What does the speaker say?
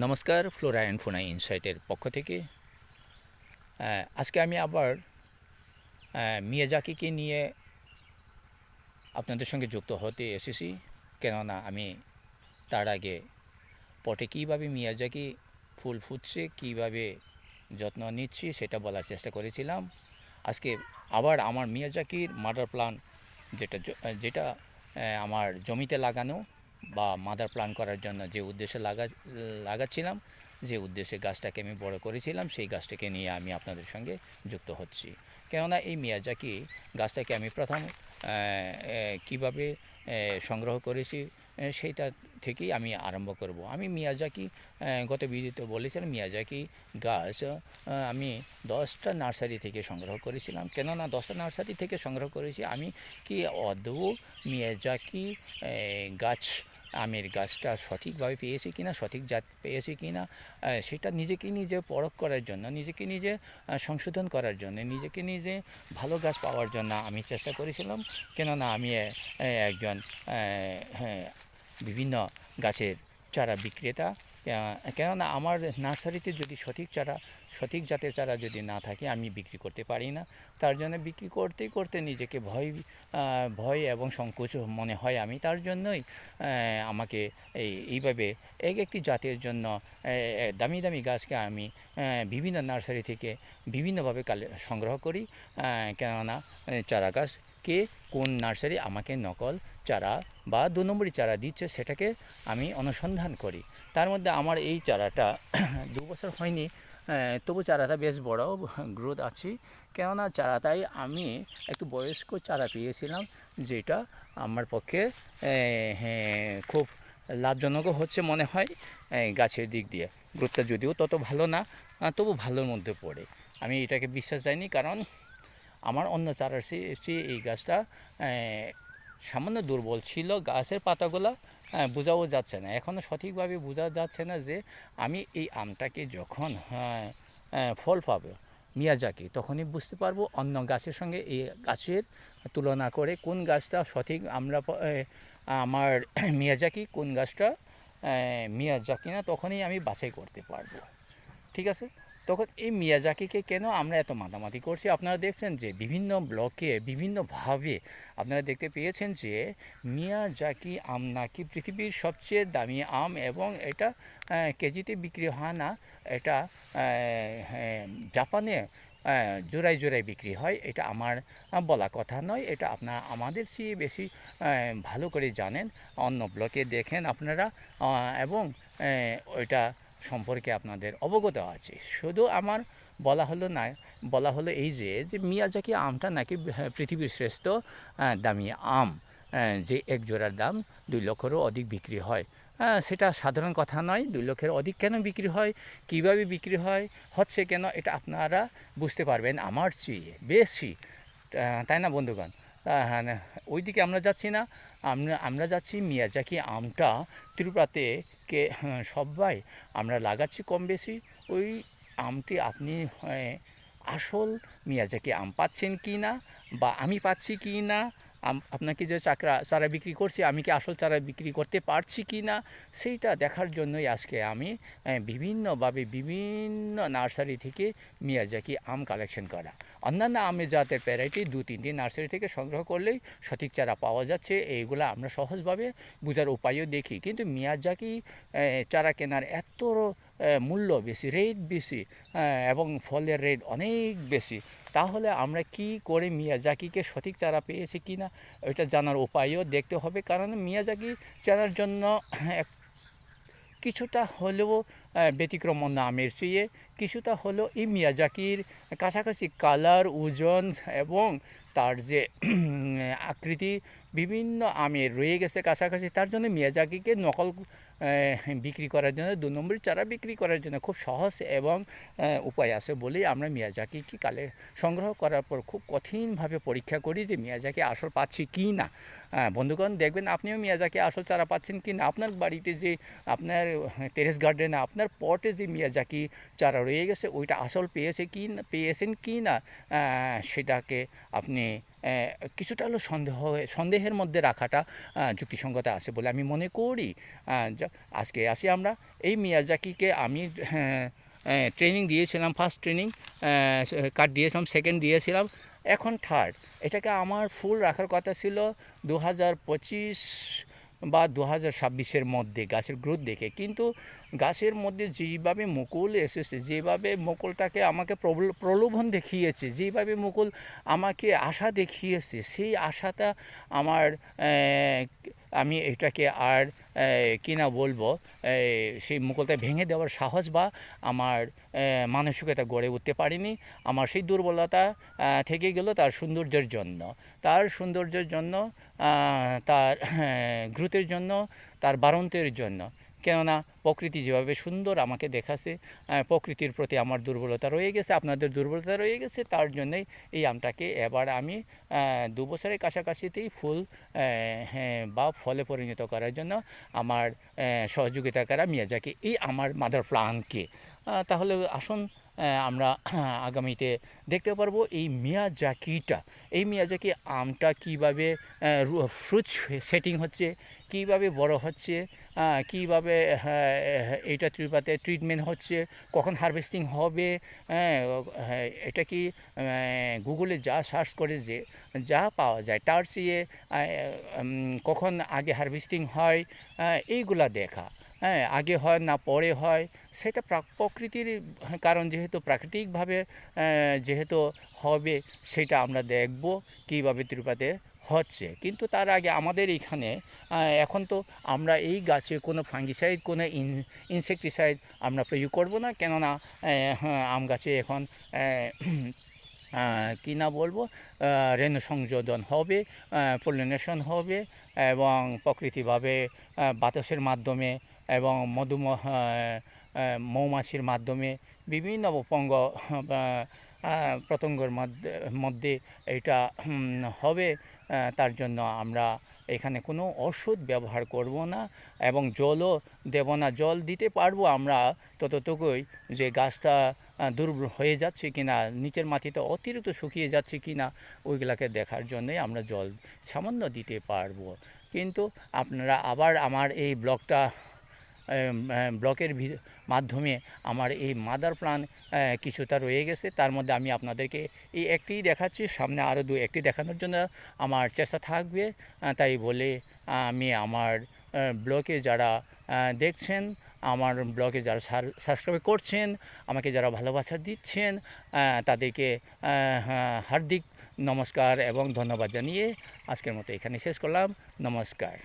নমস্কার, Flora and ফোনা ইনসাইটের পক্ষ থেকে আজকে আমি আবার মিয়াজাকিকে নিয়ে আপনাদের সঙ্গে যুক্ত হতে এসেছি। কেননা আমি তার আগে পটে কীভাবে মিয়াজাকি ফুল ফুটছে, কীভাবে যত্ন নিচ্ছি সেটা বলার চেষ্টা করেছিলাম। আজকে আবার আমার মিয়াজাকির মাদার প্লান্ট যেটা আমার জমিতে লাগানো বা মাদার প্লান্ট করার জন্য যে উদ্দেশ্যে লাগাচ্ছিলাম, যে উদ্দেশ্যে গাছটাকে আমি বড় করেছিলাম, সেই গাছটাকে নিয়ে আমি আপনাদের সঙ্গে যুক্ত হচ্ছি। কেননা এই মিয়াজাকি গাছটাকে আমি প্রথম কীভাবে সংগ্রহ করেছি সেইটা থেকেই আমি আরম্ভ করব। আমি মিয়াজাকি গত ভিডিওতে বলেছিলাম মিয়াজাকি গাছ আমি 10টা নার্সারি থেকে সংগ্রহ করেছিলাম। কেননা 10টা নার্সারি থেকে সংগ্রহ করেছি আমি কি আদৌ মিয়াজাকি গাছ আমের গাছটা সঠিকভাবে পেয়েছি কিনা, সঠিক জাত পেয়েছি কিনা, সেটা নিজেকে নিজে পরখ করার জন্য, নিজেকে নিজে সংশোধন করার জন্য, নিজেকে নিজে ভালো গাছ পাওয়ার জন্য আমি চেষ্টা করেছিলাম। কেননা আমি একজন বিভিন্ন গাছের চারা বিক্রেতা। কেননা আমার নার্সারিতে যদি সঠিক জাতের চারা যদি না থাকে আমি বিক্রি করতে পারি না। তার জন্য বিক্রি করতে করতে নিজেকে ভয় এবং সংকোচ মনে হয়। আমি তার জন্যই আমাকে এইভাবে একটি জাতের জন্য দামি দামি গাছকে আমি বিভিন্ন নার্সারি থেকে বিভিন্নভাবে সংগ্রহ করি। কেননা চারা গাছ কোন নার্সারি আমাকে নকল চারা বা 2 নম্বরই চারা দিচ্ছে সেটাকে আমি অনুসন্ধান করি। তার মধ্যে আমার এই চারাটা 2 বছর হয়নি, তবু চারাটা বেশ বড় গ্রোথ আছে। কেননা চারাটাই আমি একটু বয়স্ক চারা পেয়েছিলাম, যেটা আমার পক্ষে খুব লাভজনকও হচ্ছে মনে হয় গাছের দিক দিয়ে। গ্রোথটা যদিও তত ভালো না, তবু ভালোর মধ্যে পড়ে। আমি এটাকে বিশ্বাস যায়নি, কারণ আমার অন্য চারার চেয়ে এই গাছটা সামান্য দুর্বল ছিল। গাছের পাতাগুলো বোঝাও যাচ্ছে না, এখনও সঠিকভাবে বোঝা যাচ্ছে না যে আমি এই আমটাকে যখন ফল পাবো মিয়াজাকি, তখনই বুঝতে পারবো অন্য গাছের সঙ্গে এই গাছের তুলনা করে কোন গাছটা সঠিক আমার মিয়াজাকি, কোন গাছটা মিয়াজাকি না, তখনই আমি বাছাই করতে পারবো। ঠিক আছে, তখন এই মিয়াজাকিকে কেন আমরা এত মাতামাতি করছি? আপনারা দেখছেন যে বিভিন্ন ব্লকে বিভিন্নভাবে আপনারা দেখতে পেয়েছেন যে মিয়াজাকি আম নাকি পৃথিবীর সবচেয়ে দামি আম, এবং এটা কেজিতে বিক্রি হয় না, এটা জাপানে জোড়ায় জোড়ায় বিক্রি হয়। এটা আমার বলা কথা নয়, এটা আমাদের চেয়ে বেশি ভালো করে জানেন। অন্য ব্লকে দেখেন আপনারা, এবং ওইটা সম্পর্কে আপনাদের অবগত আছে। শুধু আমার বলা হলো এই যে মিয়াজাকি আমটা নাকি পৃথিবীর শ্রেষ্ঠ দামি আম, যে এক জোড়ার দাম 2 লক্ষেরও অধিক বিক্রি হয়। সেটা সাধারণ কথা নয়। 2 লক্ষের অধিক কেন বিক্রি হয়, কীভাবে বিক্রি হচ্ছে কেন, এটা আপনারা বুঝতে পারবেন আমার চেয়ে বেশি, তাই না বন্ধুগণ? হ্যাঁ, ওই দিকে আমরা যাচ্ছি না, আমরা যাচ্ছি মিয়াজাকি আমটা ত্রিপুরাতে সবাই আমরা লাগাচ্ছি কম বেশি। ওই আমটি আপনি আসল মিয়াজাকি আম পাচ্ছেন কি না, বা আমি পাচ্ছি কি না, আপনাকে যে চারা বিক্রি করছি আমি কি আসল চারা বিক্রি করতে পারছি কি না, সেইটা দেখার জন্যই আজকে আমি বিভিন্নভাবে বিভিন্ন নার্সারি থেকে মিয়াজাকি আম কালেকশন করা। অন্যান্য আমের জাতের ভ্যারাইটি 2-3টি নার্সারি থেকে সংগ্রহ করলেই সঠিক চারা পাওয়া যাচ্ছে, এইগুলো আমরা সহজভাবে বোঝার উপায়ও দেখি। কিন্তু মিয়াজাকি চারা কেনার এত মূল্য বেশি, রেট বেশি, এবং ফলের রেট অনেক বেশি। তাহলে আমরা কি করে মিয়াজাকিকে সঠিক চারা পেয়েছি কি না ওইটা জানার উপায়ও দেখতে হবে। কারণ মিয়াজাকি চারার জন্য কিছুটা হলেও ব্যতিক্রম অন্য আমের চেয়ে, কিছুটা হলেও এই মিয়াজাকির কাছাকাছি কালার, ওজন এবং তার যে আকৃতি বিভিন্ন আমের রয়ে গেছে কাছাকাছি। তার জন্য মিয়াজাকিকে নকল বিক্রি করার জন্য, 2 নম্বরের চারা বিক্রি করার জন্য খুব সহজ এবং উপায় আছে বলেই আমরা মিয়াজাকিকে সংগ্রহ করার পর খুব কঠিনভাবে পরীক্ষা করি যে মিয়াজাকি আসল পাচ্ছি কি না। বন্ধুগণ, দেখবেন আপনিও মিয়াজাকি আসল চারা পাচ্ছেন কি না। আপনার বাড়িতে যে আপনার টেরেস গার্ডেনে আপনার পটে যে মিয়াজাকি চারা রয়ে গেছে ওইটা আসল পেয়েছেন কি না, সেটাকে আপনি কিছুটা হলেও সন্দেহের মধ্যে রাখাটা যুক্তিসঙ্গত আছে বলে আমি মনে করি। আজকে আসি আমরা এই মিয়াজাকিকে আমি ট্রেনিং দিয়েছিলাম, ফার্স্ট ট্রেনিং কার্ড দিয়েছিলাম, সেকেন্ড দিয়েছিলাম, এখন থার্ড। এটাকে আমার ফুল রাখার কথা ছিল 2025 বা 2026-এর মধ্যে গাছের গ্রোথ দেখে, কিন্তু গাছের মধ্যে যেইভাবে মুকুল এসেছে, যেভাবে মুকুলটাকে আমাকে প্রলোভন দেখিয়েছে, যেভাবে মুকুল আমাকে আশা দেখিয়েছে, সেই আশাটা আমার আমি এটাকে আর কি না বলবো, সেই মুকুলটা ভেঙে দেওয়ার সাহস বা আমার মানসিকতা গড়ে উঠতে পারিনি। আমার সেই দুর্বলতা থেকে গেল তার সৌন্দর্যের জন্য, তার সৌন্দর্যের জন্য, তার গ্রোথের জন্য, তার বাড়ন্তের জন্য। কেননা প্রকৃতি যেভাবে সুন্দর আমাকে দেখাচ্ছে, প্রকৃতির প্রতি আমার দুর্বলতা রয়ে গেছে, আপনাদের দুর্বলতা রয়ে গেছে, তার জন্যই এই আমটাকে এবার আমি 2 বছরের কাছাকাছিতেই ফুল বা ফলে পরিণত করার জন্য আমার সহযোগিতা করা মিয়াজাকি এই আমার মাদার প্লান্টকে। তাহলে আসুন আমরা আগামীতে দেখতে পারবো এই মিয়াজাকিটা, এই মিয়াজাকি আমটা কীভাবে ফ্রুট সেটিং হচ্ছে, কীভাবে বড় হচ্ছে, কীভাবে এইটা ত্রিপুরাতে ট্রিটমেন্ট হচ্ছে, কখন হারভেস্টিং হবে। এটা কি গুগলে যা সার্চ করে যে যা পাওয়া যায় তার চেয়ে কখন আগে হারভেস্টিং হয় এইগুলা দেখা, আগে হয় না পরে হয়, সেটা প্রকৃতির কারণ, যেহেতু প্রাকৃতিকভাবে যেহেতু হবে, সেটা আমরা দেখব কীভাবে ত্রিপুরাতে হচ্ছে। কিন্তু তার আগে আমাদের এখানে এখন তো আমরা এই গাছে কোনো ফাঙ্গিসাইড, কোনো ইনসেকটিসাইড আমরা প্রয়োগ করব না, কেননা আম গাছে এখন কি না বলবো, রেণু সংযোজন হবে, পলিনেশন হবে, এবং প্রকৃতিভাবে বাতাসের মাধ্যমে এবং মৌমাছির মাধ্যমে বিভিন্ন পতঙ্গের মধ্যে এটা হবে। তার জন্য আমরা এখানে কোনো ওষুধ ব্যবহার করব না এবং জলও দেব না। জল দিতে পারবো আমরা ততটুকুই, যে গাছটা দুর্বল হয়ে যাচ্ছে কিনা, নিচের মাটিতে অতিরিক্ত শুকিয়ে যাচ্ছে কিনা, ওইগুলাকে দেখার জন্যই আমরা জল সামান্য দিতে পারবো। কিন্তু আপনারা আবার আমার এই ব্লকের মাধ্যমে আমার এই মাদার প্লান্ট কিছুটা রয়ে গেছে, তার মধ্যে আমি আপনাদেরকে এই একটি দেখাচ্ছি, সামনে আরও 2-1টি দেখানোর জন্য আমার চেষ্টা থাকবে। তাই বলে আমি আমার ব্লগে যারা দেখছেন, আমার ব্লগে যারা সাবস্ক্রাইব করছেন, আমাকে যারা ভালোবাসা দিচ্ছেন, তাদেরকে হার্দিক নমস্কার এবং ধন্যবাদ জানিয়ে আজকের মতো এখানে শেষ করলাম। নমস্কার।